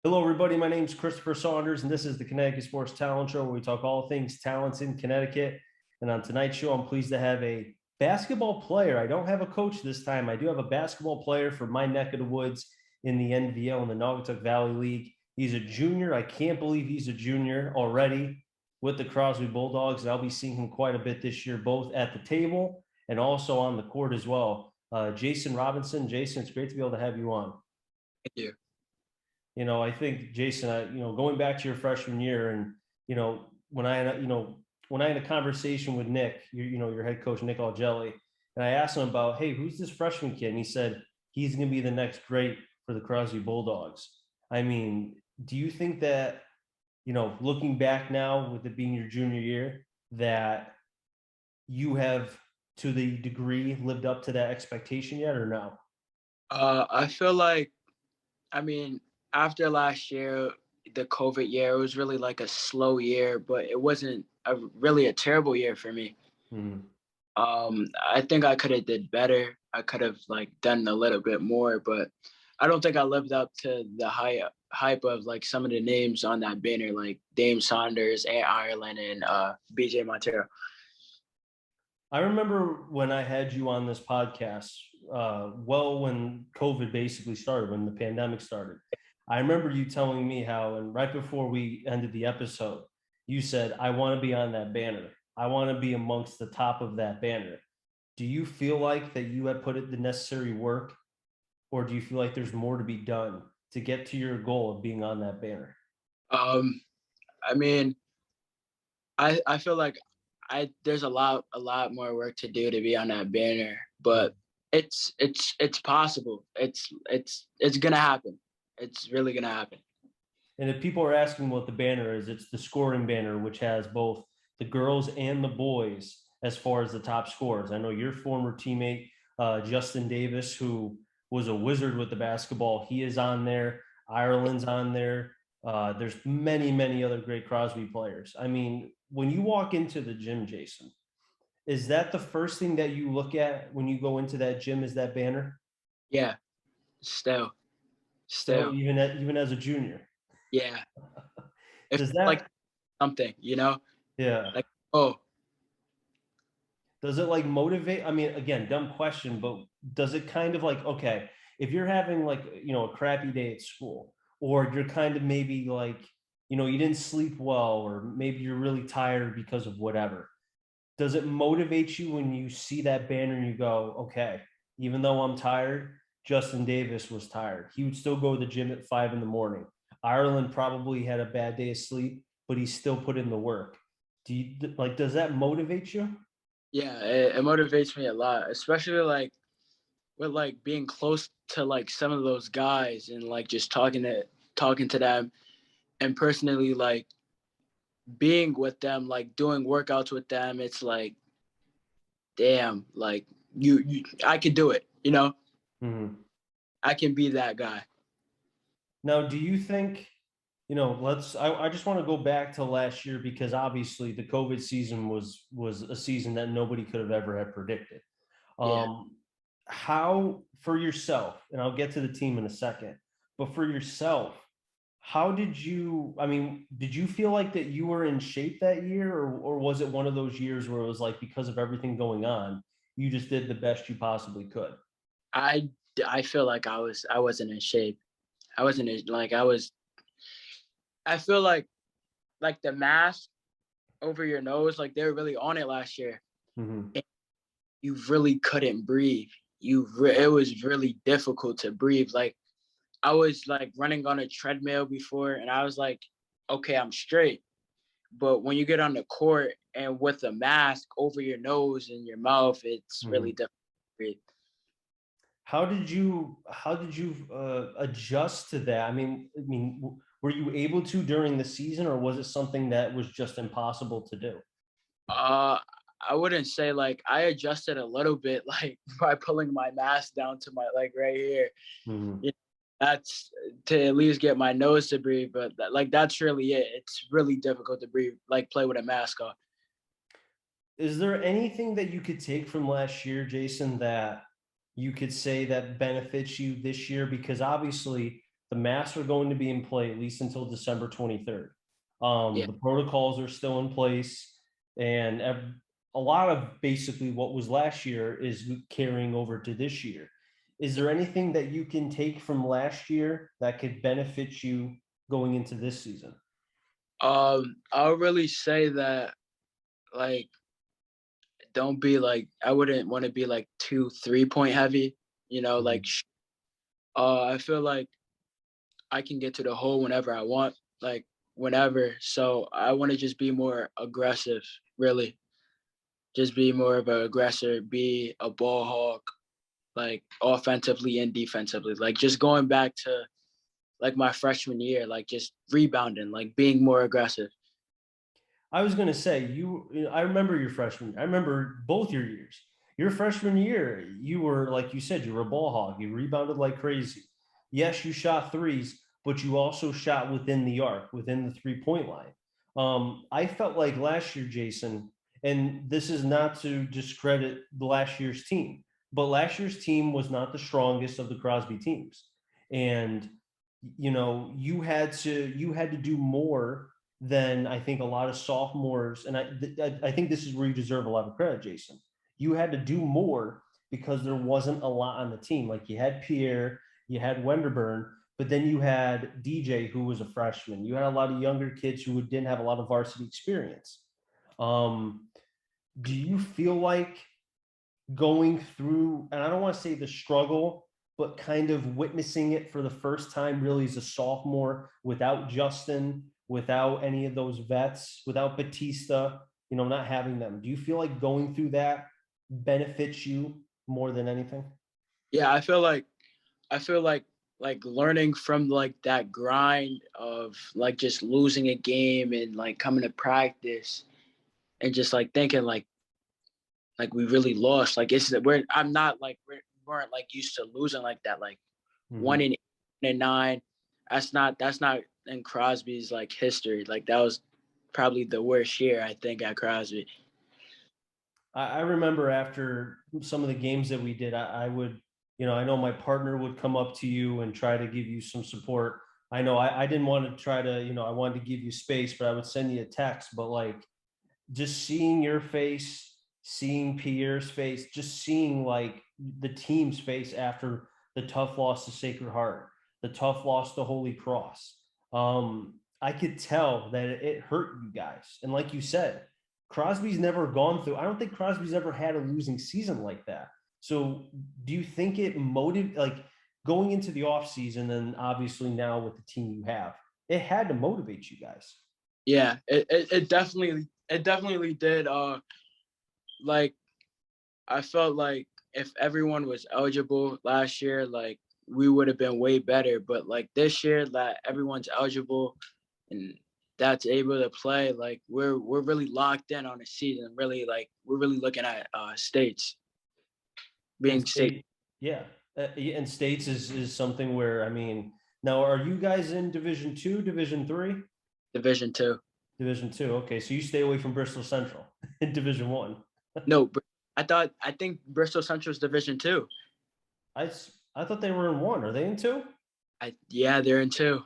Hello, everybody. My name is Christopher Saunders, and this is the Connecticut Sports Talent Show, where we talk all things talents in Connecticut. And on tonight's show, I'm pleased to have a basketball player. I don't have a coach this time. I do have a basketball player from my neck of the woods in the NVL, in the Naugatuck Valley League. He's a junior. I can't believe he's a junior already with the Crosby Bulldogs, and I'll be seeing him quite a bit this year, both at the table and also on the court as well. Jason Robinson. Jason, it's great to be able to have you on. Thank you. I think Jason, going back to your freshman year, and when I had a conversation with Nick, your head coach Nick Algelli, and I asked him about, hey, who's this freshman kid? And he said he's going to be the next great for the Crosby Bulldogs. I mean, do you think that, looking back now with it being your junior year, that you have to the degree lived up to that expectation yet, or no? I feel like, I mean, after last year, the COVID year, it was really like a slow year, but it wasn't really a terrible year for me. Hmm. I think I could have did better. I could have like done a little bit more, but I don't think I lived up to the hype of like some of the names on that banner, like Dame Saunders, Ant Ireland, and BJ Montero. I remember when I had you on this podcast, when COVID basically started, when the pandemic started. I remember you telling me how, and right before we ended the episode, you said, I want to be on that banner. I want to be amongst the top of that banner. Do you feel like that you have put in the necessary work, or do you feel like there's more to be done to get to your goal of being on that banner? Um, I mean, I feel like there's a lot more work to do to be on that banner, but it's possible. It's gonna happen. It's really gonna happen. And if people are asking what the banner is, it's the scoring banner, which has both the girls and the boys as far as the top scorers. I know your former teammate, Justin Davis, who was a wizard with the basketball, he is on there. Ireland's on there. There's many, many other great Crosby players. I mean, when you walk into the gym, Jason, is that the first thing that you look at when you go into that gym? Is that banner? Yeah, still, Still, still, even as a junior, yeah. If does like that? something, Yeah. like oh, Does it like motivate? I mean, again, dumb question, but does it kind of like, okay, if you're having like, a crappy day at school, or you're kind of maybe like, you didn't sleep well, or maybe you're really tired because of whatever, does it motivate you when you see that banner and you go, okay, even though I'm tired, Justin Davis was tired. He would still go to the gym at 5 in the morning. Ireland probably had a bad day of sleep, but he still put in the work. Does that motivate you? yeah, it motivates me a lot, especially like with like being close to like some of those guys and like just talking to them and personally like being with them, like doing workouts with them. It's like, damn, like I can do it. Mhm. I can be that guy. Now, do you think, I just want to go back to last year, because obviously the COVID season was a season that nobody could have ever had predicted. Yeah. Um, how, for yourself, and I'll get to the team in a second, but for yourself, how did you, I mean, did you feel like that you were in shape that year, or was it one of those years where it was like, because of everything going on, you just did the best you possibly could? I I feel like I wasn't in shape. I wasn't in, like I was. I feel like the mask over your nose, like they were really on it last year. Mhm. And you really couldn't breathe. It was really difficult to breathe. Like I was like running on a treadmill before, and I was like, okay, I'm straight. But when you get on the court and with a mask over your nose and your mouth, it's really Mhm. difficult to breathe. How did you adjust to that? Were you able to during the season, or was it something that was just impossible to do? Uh, I wouldn't say like I adjusted a little bit, like by pulling my mask down to my like right here. Mhm. You know, that's to at least get my nose to breathe, but like that's really it. It's really difficult to breathe, like play with a mask on. Is there anything that you could take from last year, Jason, that you could say that benefits you this year? Because obviously, The masks are going to be in play at least until December 23rd. Yeah. The protocols are still in place, and a lot of basically what was last year is carrying over to this year. Is there anything that you can take from last year that could benefit you going into this season? I'll really say that like don't be like I wouldn't want to be like too 3 point heavy, like Mhm. I feel like I can get to the hole whenever I want, like whenever. So I want to just be more aggressive, really. Just be more of an aggressor, be a ball hawk, like offensively and defensively. Like just going back to like my freshman year, like just rebounding, like being more aggressive. I was going to say I remember your freshman. I remember both your years. Your freshman year, you were like you said, you were a ball hog. You rebounded like crazy. Yes, you shot threes, but you also shot within the arc, within the 3 point line. I felt like last year, Jason, and this is not to discredit the last year's team, but last year's team was not the strongest of the Crosby teams, and you had to do more than I think a lot of sophomores, and I think this is where you deserve a lot of credit, Jason. You had to do more because there wasn't a lot on the team. Like you had Pierre, you had Wenderburn, but then you had DJ, who was a freshman. You had a lot of younger kids who didn't have a lot of varsity experience. Um, do you feel like going through, and I don't want to say the struggle, but kind of witnessing it for the first time really as a sophomore without Justin, without any of those vets, without Batista, not having them. Do you feel like going through that benefits you more than anything? Yeah, I feel like learning from like that grind of like just losing a game and like coming to practice and just like thinking like we really lost. Like it's we're I'm not like we weren't like used to losing like that. Like one Mm-hmm. in 9. That's not in Crosby's like history. Like that was probably the worst year I think at Crosby. I remember after some of the games that we did, I would, I know my partner would come up to you and try to give you some support. I know I didn't want to try to, I wanted to give you space, but I would send you a text. But like just seeing your face, seeing Pierre's face, just seeing like the team's face after the tough loss to Sacred Heart, the tough loss to Holy Cross. I could tell that it hurt you guys. And like you said, Crosby's never gone through, I don't think Crosby's ever had a losing season like that. So do you think it like going into the offseason and obviously now with the team you have, it had to motivate you guys? Yeah, it definitely did. Like I felt like if everyone was eligible last year, like we would have been way better. But like this year, that everyone's eligible and that's able to play, like we're really locked in on the season. Really, like we're really looking at states And being state state, yeah, and states is something where I mean, now are you guys in Division Two, Division Three, Division two. Division Two? Okay, so you stay away from Bristol Central in Division One. No, I think Bristol Central's Division two. I I thought they were in one. Are they in two? Yeah, they're in two.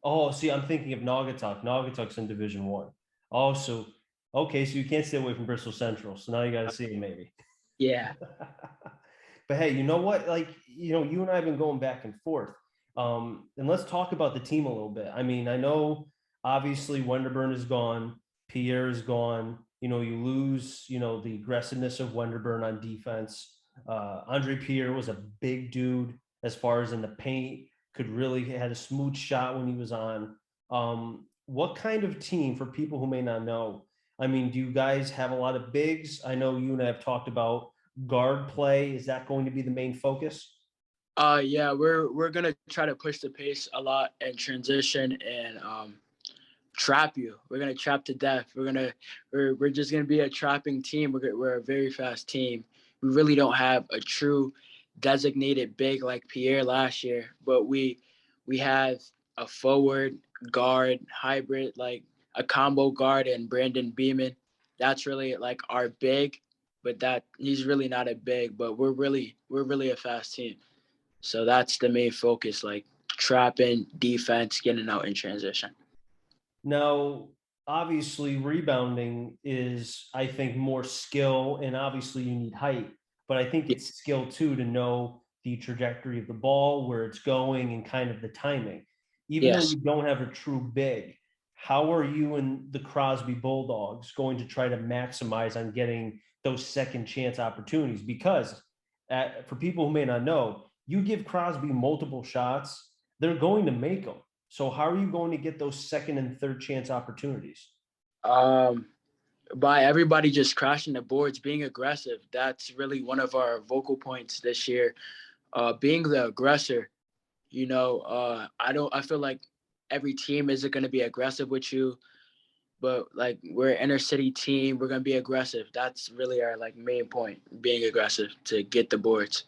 Oh, see, I'm thinking of Naugatuck. Naugatuck's in Division One. Oh, so okay, so you can't stay away from Bristol Central. So now you got to see it maybe. Yeah, But hey, you know what? Like, you and I have been going back and forth. And let's talk about the team a little bit. I mean, I know obviously Wenderburn is gone, Pierre is gone. You lose, the aggressiveness of Wenderburn on defense. Andre Pierre was a big dude as far as in the paint, could really had a smooth shot when he was on. What kind of team, for people who may not know? I mean, do you guys have a lot of bigs? I know you and I have talked about guard play. Is that going to be the main focus? yeah, we're gonna try to push the pace a lot and transition and trap you. We're gonna trap to death. We're just gonna be a trapping team. We're a very fast team. We really don't have a true designated big like Pierre last year, but we have a forward guard hybrid, like a combo guard and Brandon Beeman. That's really like our big, but that he's really not a big, but we're really a fast team. So that's the main focus, like trapping, defense, getting out in transition. Now, obviously, rebounding is, I think, more skill, and obviously you need height, but I think Yeah. it's skill too to know the trajectory of the ball, where it's going, and kind of the timing. Even though Yes. you don't have a true big, how are you and the Crosby Bulldogs going to try to maximize on getting those second chance opportunities? Because for people who may not know, you give Crosby multiple shots, they're going to make them. So how are you going to get those second and third chance opportunities? Um, by everybody just crashing the boards, being aggressive. That's really one of our vocal points this year. Being the aggressor. I feel like every team isn't going to be aggressive with you, but like we're an inner city team, we're going to be aggressive. That's really our like main point, being aggressive to get the boards.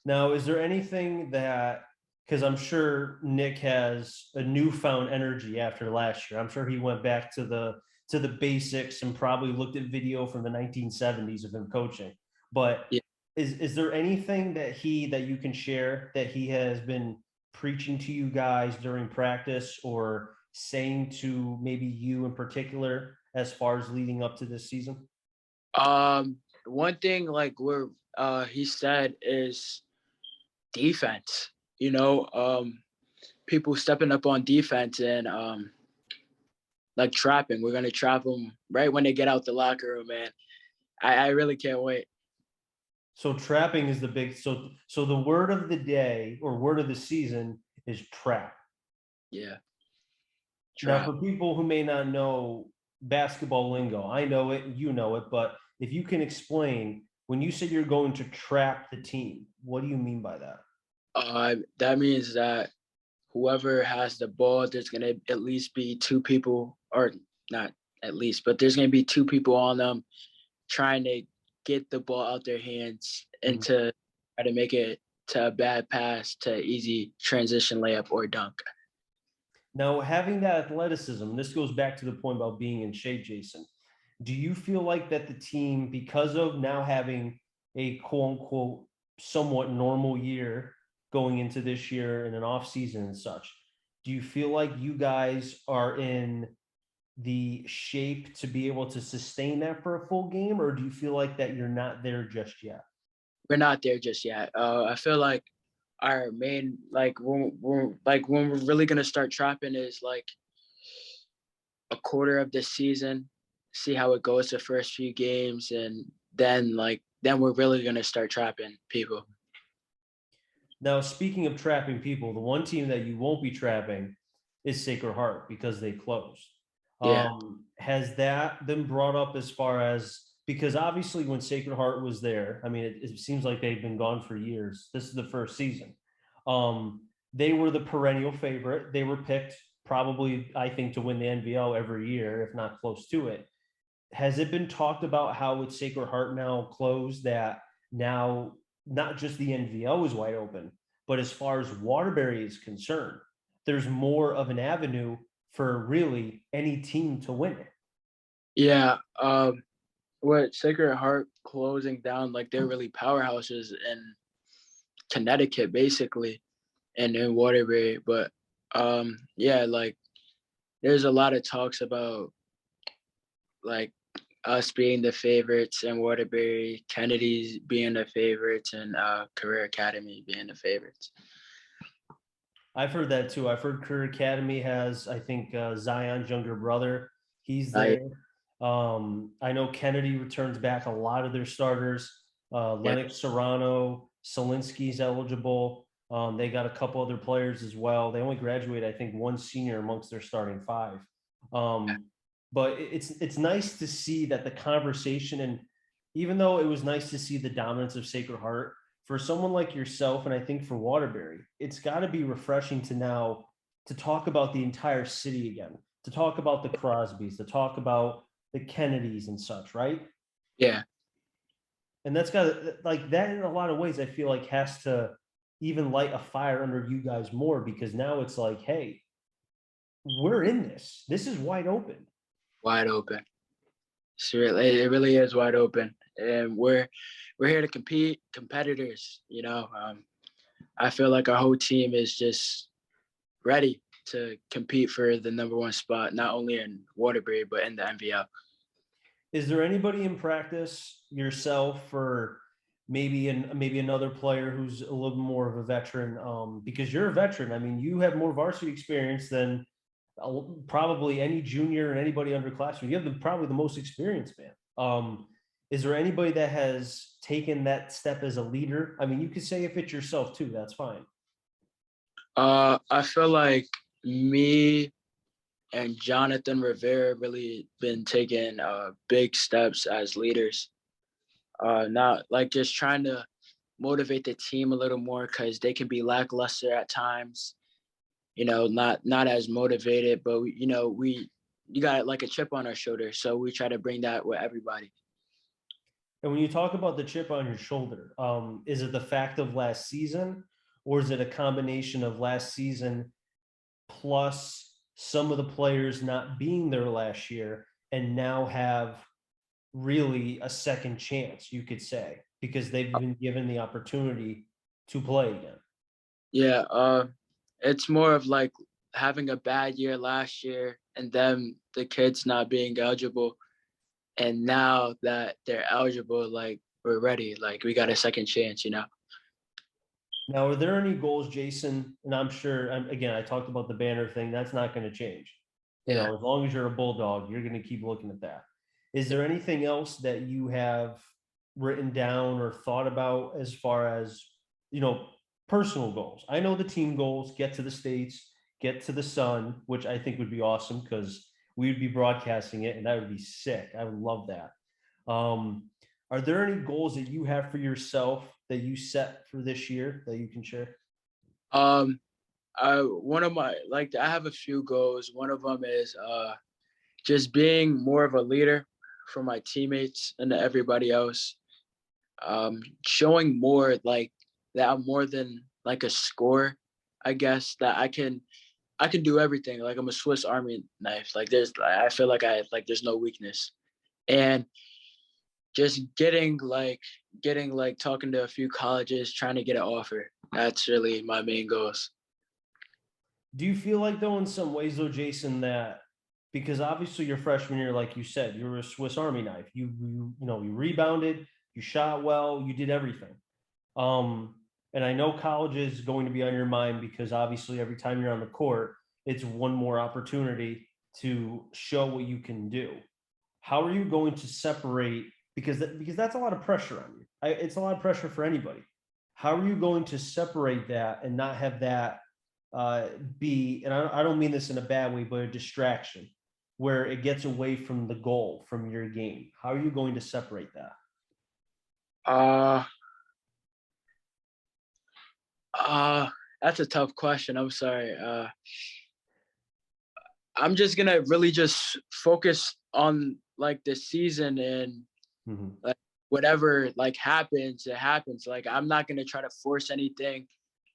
Now, is there anything that, because I'm sure Nick has a newfound energy after last year. I'm sure he went back to the basics and probably looked at video from the 1970s of him coaching. But Yeah. is there anything that you can share that he has been preaching to you guys during practice, or saying to maybe you in particular as far as leading up to this season? One thing like where he said is defense. You know, people stepping up on defense and like trapping. We're gonna trap them right when they get out the locker room, man. I really can't wait. So trapping is the big, so the word of the day or word of the season is trap. Yeah, Now, trap. for people who may not know basketball lingo, I know it, you know it, but if you can explain, when you say you're going to trap the team, what do you mean by that? That means that whoever has the ball, there's gonna at least be two people, or not at least, but there's gonna be two people on them trying to get the ball out their hands and Mhm. to try to make it to a bad pass to easy transition layup or dunk. Now, having that athleticism, this goes back to the point about being in shape, Jason. Do you feel like that the team, because of now having a quote unquote somewhat normal year going into this year in an off season and such, do you feel like you guys are in the shape to be able to sustain that for a full game, or do you feel like that you're not there just yet? We're not there just yet. I feel like our main when we're really gonna start trapping is like a quarter of the season, see how it goes the first few games, and then we're really gonna start trapping people. Now, speaking of trapping people, the one team that you won't be trapping is Sacred Heart because they closed. Yeah, Has that been brought up as far as, because obviously when Sacred Heart was there, I mean, it seems like they've been gone for years. This is the first season. They were the perennial favorite. They were picked probably, I think, to win the NVL every year, if not close to it. Has it been talked about how with Sacred Heart now closed, that now not just the NVL is wide open, but as far as Waterbury is concerned, there's more of an avenue for really any team to win it? yeah. What Sacred Heart closing down, like they're really powerhouses in Connecticut, basically, and in Waterbury. But yeah, like there's a lot of talks about like us being the favorites and Waterbury, Kennedy's being the favorites, and Career Academy being the favorites. I've heard that too. I've heard Career Academy has, I think, Zion's younger brother. He's I there. I know Kennedy returns back a lot of their starters. Yeah, Lennox Serrano, Solinsky's eligible. They got a couple other players as well. They only graduated, I think, one senior amongst their starting five. Um, but it's nice to see that the conversation, and even though it was nice to see the dominance of Sacred Heart, for someone like yourself, and I think for Waterbury, it's got to be refreshing to now to talk about the entire city again, to talk about the Crosbys, to talk about the Kennedys and such, right? yeah, And that's got like that in a lot of ways. I feel like has to even light a fire under you guys more, because now it's like, hey, we're in this. This is wide open. wide open. It really is wide open, and we're here to compete, competitors. I feel like our whole team is just ready to compete for the #1 spot, not only in Waterbury but in the NVL. Is there anybody in practice, yourself or maybe another player who's a little more of a veteran? Because you're a veteran. I mean, you have more varsity experience than probably any junior and anybody underclassmen. You have probably the most experience, man. Is there anybody that has taken that step as a leader? I mean, you could say if it's yourself too, that's fine. I feel like me and Jonathan Rivera really been taking big steps as leaders. Not like just trying to motivate the team a little more because they can be lackluster at times. Not as motivated, but you got like a chip on our shoulder, so we try to bring that with everybody. And when you talk about the chip on your shoulder, is it the fact of last season, or is it a combination of last season plus some of the players not being there last year and now have really a second chance, you could say, because they've been given the opportunity to play again? Yeah, it's more of like having a bad year last year and then the kids not being eligible. And now that they're eligible, like we're ready. Like we got a second chance. Now, are there any goals, Jason? And I'm sure, again, I talked about the banner thing. That's not going to change. Yeah. As long as you're a Bulldog, you're going to keep looking at that. Is there anything else that you have written down or thought about as far as, you know, personal goals? I know the team goals, get to the States, get to the Sun, which I think would be awesome because we would be broadcasting it and that would be sick. I would love that. Um, are there any goals that you have for yourself that you set for this year that you can share? Um, one of my like I have a few goals. One of them is just being more of a leader for my teammates and everybody else. Showing more like that I'm more than like a scorer. I guess that I can do everything. Like I'm a Swiss Army knife. Like I feel like there's no weakness. And just getting talking to a few colleges, trying to get an offer. That's really my main goals. Do you feel like though in some ways though, Jason, that because obviously your freshman year, like you said, you were a Swiss Army knife. You rebounded, you shot well, you did everything. Um, and I know college is going to be on your mind because obviously every time you're on the court, it's one more opportunity to show what you can do. How are you going to separate because that's a lot of pressure on you. It's a lot of pressure for anybody. How are you going to separate that and not have that uh, be, and I don't mean this in a bad way, but a distraction where it gets away from the goal, from your game? How are you going to separate that? Uh uh that's a tough question. I'm sorry. I'm just gonna really just focus on like the season and Mhm. like whatever like happens, it happens. Like I'm not gonna try to force anything.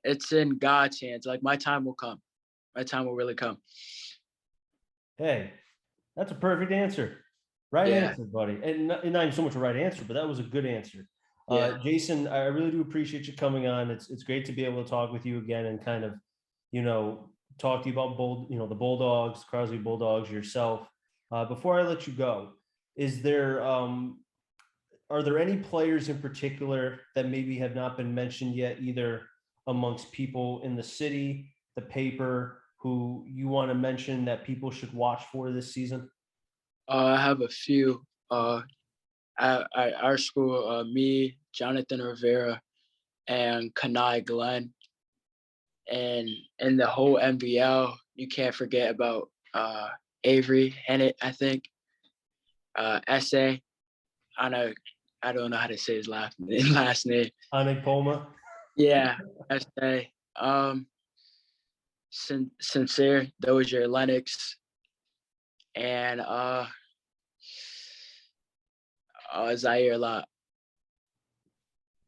It's in God's hands. Like my time will come. My time will really come. Hey, that's a perfect answer. Right Yeah. answer, buddy. And not even so much a right answer, but that was a good answer. Yeah. Jason, I really do appreciate you coming on. It's great to be able to talk with you again and kind of, you know, talk to you about the Bulldogs, Crosby Bulldogs, yourself. Before I let you go, is there are there any players in particular that maybe have not been mentioned yet, either amongst people in the city, the paper, who you want to mention that people should watch for this season? I have a few. At our school, me, Jonathan Rivera, and Kanai Glenn, and in the whole NBL, you can't forget about Avery Hennett. I think Essay. I know. I don't know how to say his last last name. Anegpoma. Yeah, Essay. Sincere Dozier Lennox, and Zaire a lot.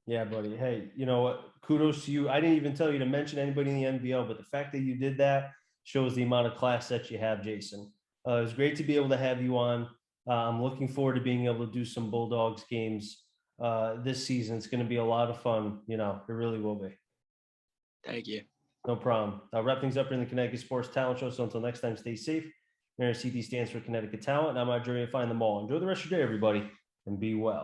Yeah, buddy. Hey, you know what? Kudos to you. I didn't even tell you to mention anybody in the NBL, but the fact that you did that shows the amount of class that you have, Jason. It was great to be able to have you on. I'm looking forward to being able to do some Bulldogs games this season. It's going to be a lot of fun. It really will be. Thank you. No problem. I'll wrap things up here in the Connecticut Sports Talent Show. So until next time, stay safe. CT stands for Connecticut Talent, and I'm out here to find them all. Enjoy the rest of your day, everybody, and be well.